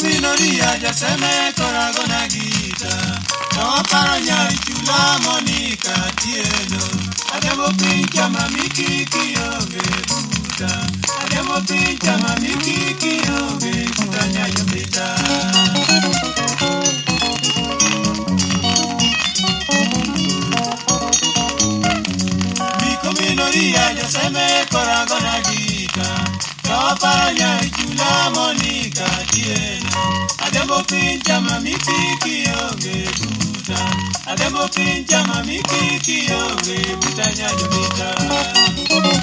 Minoria ya se me coragona guita. No para ya chula Mónica tieno. Ademo pincha mami kiki oge puta. Ademo pincha mami kiki oge puta ya yomita. Minoria ya se me coragona guita. No para ya chula Mónica tieno. Ademo pincha mami kiki oge puta. Ademo pincha mami kiki oge puta ya yomita.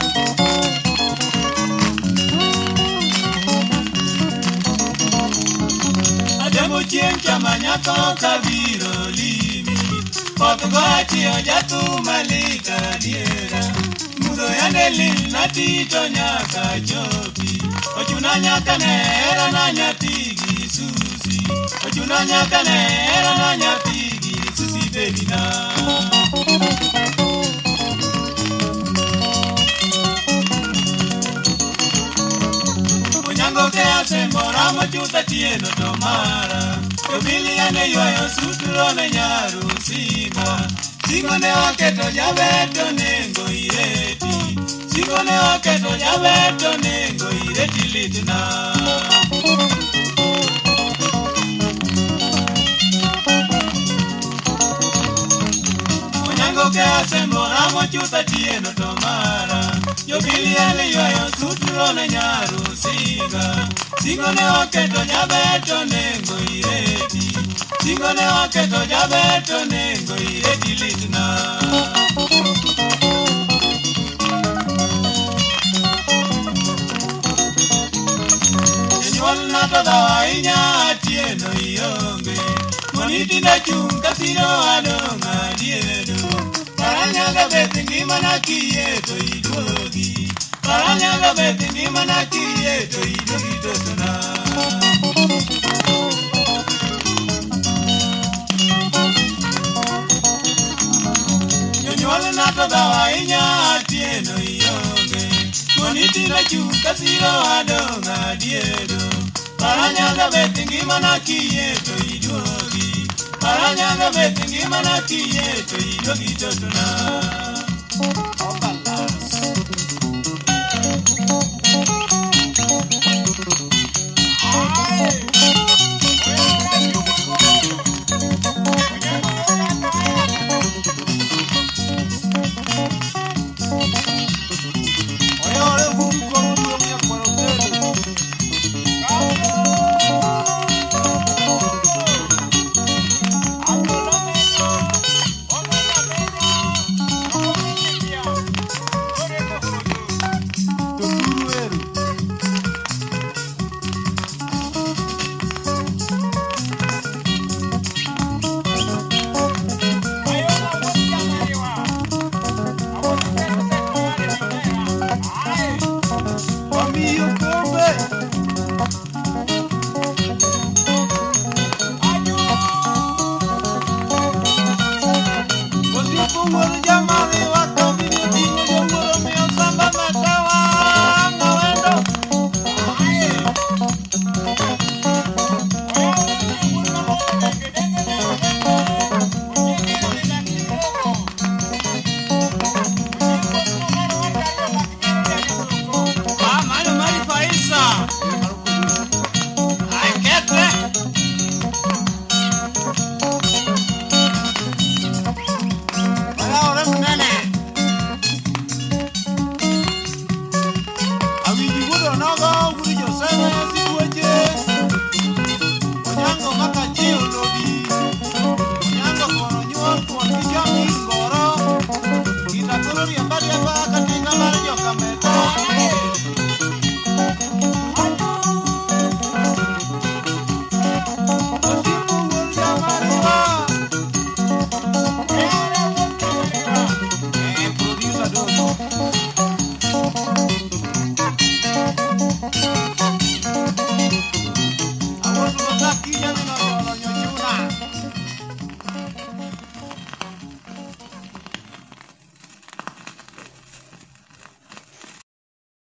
Ademo chincha manyako kabiro limi. Potugati oja tu malika diera. Mudo yaneli natito nyaka chopi. Ochuna nyaka nera na nyatigi susi. Ochuna nyaka nera na nyatigi susi baby na. Onyango ke asembora mochuta tieno tomara. Yobili ane yoyo suturo ne nyaru singa. Singo ne waketo jabeto nengo ireti. Singo ne waketo jabeto nengo ireti litna. Onyango ke asembora mochuta tieno tomara. Yobili ane yoyo suturo ne nyaru singa. Singo ne waketo jabeto nengo ireti. Singo ne waketo jabeto nengo ireti litna. Nyuol nato dawa inya tieno ionge. Moniti na chunga sino adonga diedo. Paranyaga beti ngimana kiyeto idogi. Paranyaga beti ngimana kiyeto idogi totona. Nyuol nato dawa inya tieno ionge. Moniti na chunga sino adonga diedo. Paranyaga beti ngimana kiyeto idogi. Paranyaga beti ngimana kiyeto idogi totona.